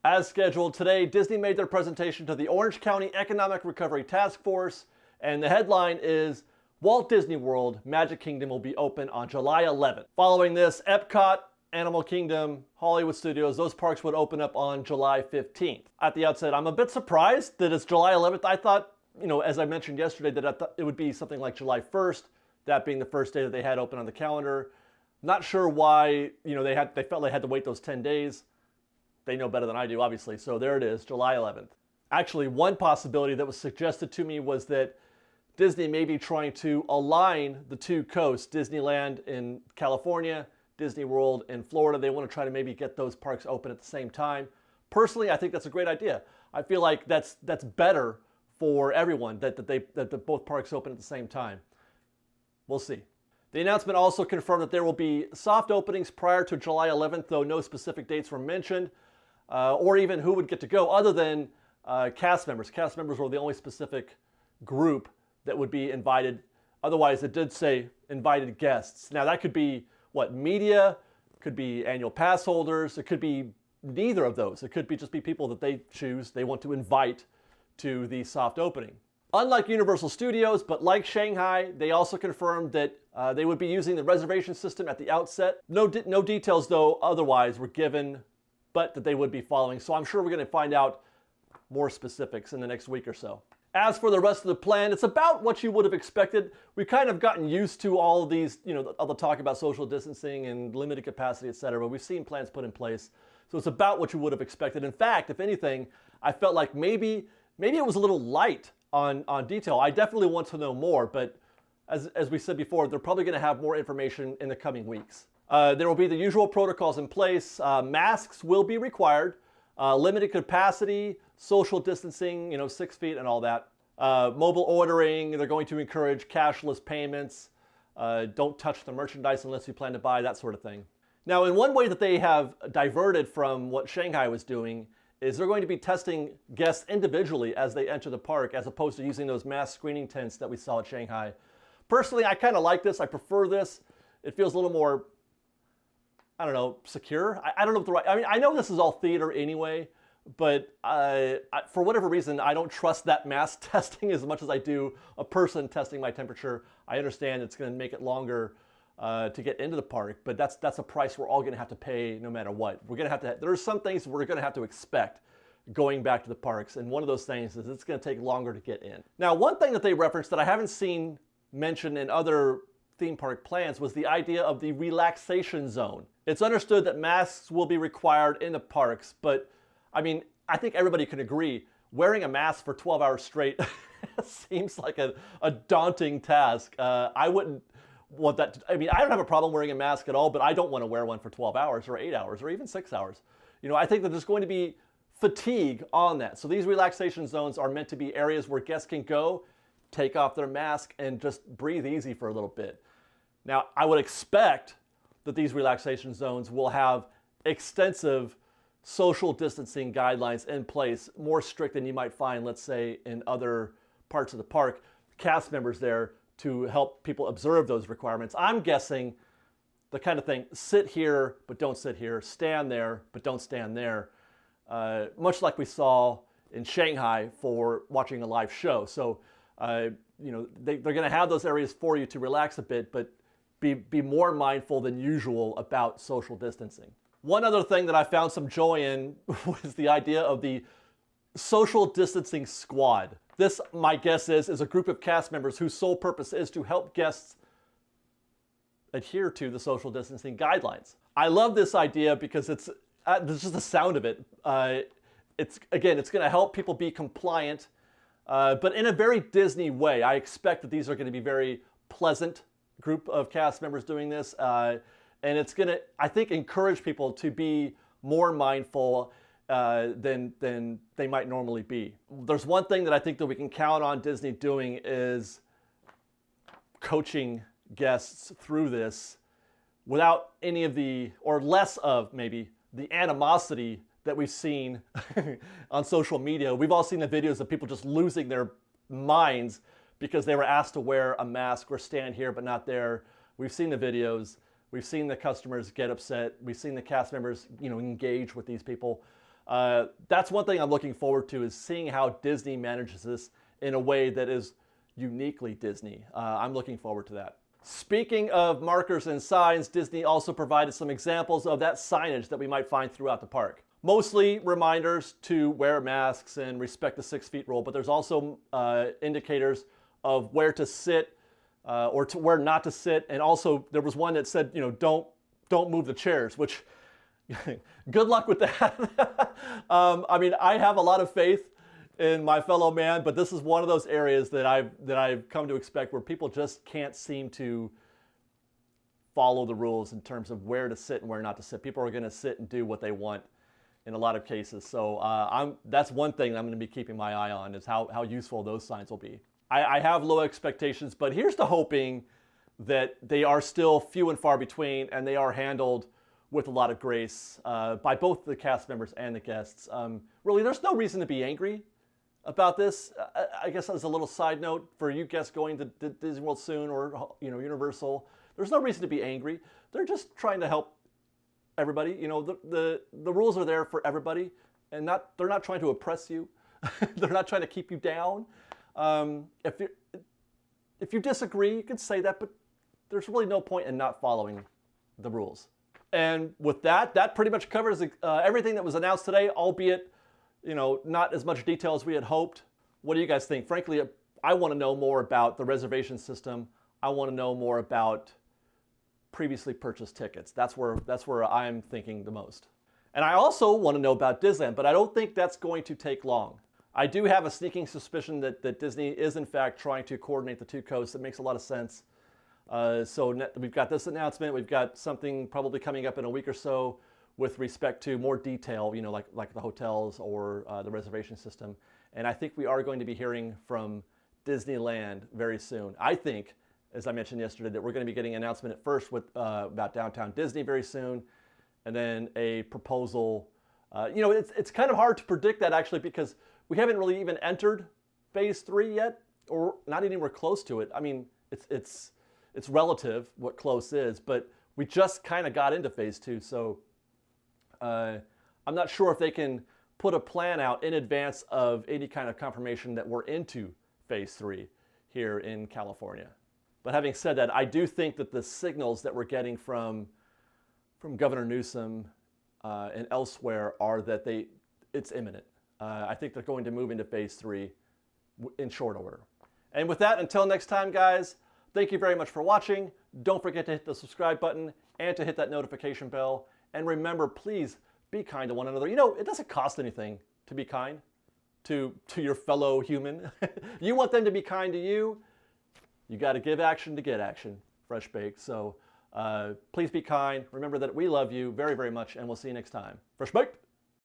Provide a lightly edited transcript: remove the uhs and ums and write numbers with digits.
As scheduled today, Disney made their presentation to the Orange County Economic Recovery Task Force, and the headline is Walt Disney World Magic Kingdom will be open on July 11th. Following this, Epcot, Animal Kingdom, Hollywood Studios, those parks would open up on July 15th. At the outset, I'm a bit surprised that it's July 11th. I thought, as I mentioned yesterday, that it would be something like July 1st, that being the first day that they had open on the calendar. Not sure why, they felt they had to wait those 10 days. They know better than I do, obviously. So there it is, July 11th. Actually, one possibility that was suggested to me was that Disney may be trying to align the two coasts, Disneyland in California, Disney World in Florida. They want to try to maybe get those parks open at the same time. Personally, I think that's a great idea. I feel like that's better for everyone that both parks open at the same time. We'll see. The announcement also confirmed that there will be soft openings prior to July 11th, though no specific dates were mentioned, or even who would get to go other than cast members. Cast members were the only specific group that would be invited. Otherwise, it did say invited guests. Now, that could be, media, could be annual pass holders, it could be neither of those. It could just be people that they choose, they want to invite to the soft opening. Unlike Universal Studios, but like Shanghai, they also confirmed that they would be using the reservation system at the outset. No details, though, otherwise were given, but that they would be following. So I'm sure we're going to find out more specifics in the next week or so. As for the rest of the plan, it's about what you would have expected. We've kind of gotten used to all of these, all the talk about social distancing and limited capacity, etc. But we've seen plans put in place. So it's about what you would have expected. In fact, if anything, I felt like maybe it was a little light on detail. I definitely want to know more, but as we said before, they're probably going to have more information in the coming weeks. There will be the usual protocols in place. Masks will be required. Limited capacity, social distancing, 6 feet and all that. Mobile ordering, they're going to encourage cashless payments. Don't touch the merchandise unless you plan to buy, that sort of thing. Now, in one way that they have diverted from what Shanghai was doing is they're going to be testing guests individually as they enter the park, as opposed to using those mass screening tents that we saw at Shanghai. Personally, I kind of like this. I prefer this. It feels a little more, I don't know, secure. I don't know what the right, I know this is all theater anyway, but for whatever reason, I don't trust that mass testing as much as I do a person testing my temperature. I understand it's going to make it longer to get into the park, but that's a price we're all going to have to pay no matter what. We're going to have to, there are some things we're going to have to expect going back to the parks, and one of those things is it's going to take longer to get in. Now, one thing that they referenced that I haven't seen mentioned in other theme park plans was the idea of the relaxation zone. It's understood that masks will be required in the parks, but I think everybody can agree wearing a mask for 12 hours straight seems like a daunting task. I wouldn't want that I don't have a problem wearing a mask at all, but I don't want to wear one for 12 hours or 8 hours or even 6 hours. I think that there's going to be fatigue on that. So these relaxation zones are meant to be areas where guests can go, take off their mask, and just breathe easy for a little bit. Now, I would expect that these relaxation zones will have extensive social distancing guidelines in place, more strict than you might find, let's say, in other parts of the park. Cast members there to help people observe those requirements. I'm guessing the kind of thing, sit here, but don't sit here, stand there, but don't stand there, much like we saw in Shanghai for watching a live show. So, they're going to have those areas for you to relax a bit, but be more mindful than usual about social distancing. One other thing that I found some joy in was the idea of the social distancing squad. This, my guess is a group of cast members whose sole purpose is to help guests adhere to the social distancing guidelines. I love this idea because it's just the sound of it. It's going to help people be compliant, but in a very Disney way. I expect that these are going to be very pleasant group of cast members doing this, and it's going to, I think, encourage people to be more mindful than they might normally be. There's one thing that I think that we can count on Disney doing is coaching guests through this without any of the, or less of maybe, the animosity that we've seen on social media. We've all seen the videos of people just losing their minds because they were asked to wear a mask or stand here but not there. We've seen the videos. We've seen the customers get upset. We've seen the cast members, engage with these people. That's one thing I'm looking forward to, is seeing how Disney manages this in a way that is uniquely Disney. I'm looking forward to that. Speaking of markers and signs, Disney also provided some examples of that signage that we might find throughout the park. Mostly reminders to wear masks and respect the 6 feet rule, but there's also indicators of where to sit or to where not to sit. And also there was one that said, you know, don't move the chairs, which good luck with that. I mean, I have a lot of faith in my fellow man, but this is one of those areas that I've come to expect where people just can't seem to follow the rules in terms of where to sit and where not to sit. People are going to sit and do what they want in a lot of cases. So that's one thing I'm going to be keeping my eye on, is how useful those signs will be. I have low expectations, but here's to hoping that they are still few and far between, and they are handled with a lot of grace by both the cast members and the guests. Really, there's no reason to be angry about this. I guess as a little side note for you guests going to Disney World soon, or Universal, there's no reason to be angry. They're just trying to help everybody. The rules are there for everybody, and they're not trying to oppress you. They're not trying to keep you down. If you disagree, you can say that, but there's really no point in not following the rules. And with that pretty much covers everything that was announced today, albeit not as much detail as we had hoped. What do you guys think? Frankly, I want to know more about the reservation system. I want to know more about previously purchased tickets. That's where I'm thinking the most. And I also want to know about Disneyland, but I don't think that's going to take long. I do have a sneaking suspicion that Disney is in fact trying to coordinate the two coasts. It makes a lot of sense. So we've got this announcement. We've got something probably coming up in a week or so with respect to more detail, like the hotels or the reservation system. And I think we are going to be hearing from Disneyland very soon. I think, as I mentioned yesterday, that we're going to be getting an announcement at first about Downtown Disney very soon, and then a proposal. It's kind of hard to predict that, actually, because we haven't really even entered Phase 3 yet, or not anywhere close to it. I mean, it's relative what close is, but we just kind of got into Phase 2, so I'm not sure if they can put a plan out in advance of any kind of confirmation that we're into Phase 3 here in California. But having said that, I do think that the signals that we're getting from Governor Newsom and elsewhere are that it's imminent. I think they're going to move into Phase 3 in short order. And with that, until next time, guys, thank you very much for watching. Don't forget to hit the subscribe button and to hit that notification bell. And remember, please be kind to one another. It doesn't cost anything to be kind to your fellow human. You want them to be kind to you, you got to give action to get action. Fresh baked. So please be kind. Remember that we love you very, very much, and we'll see you next time. Fresh baked.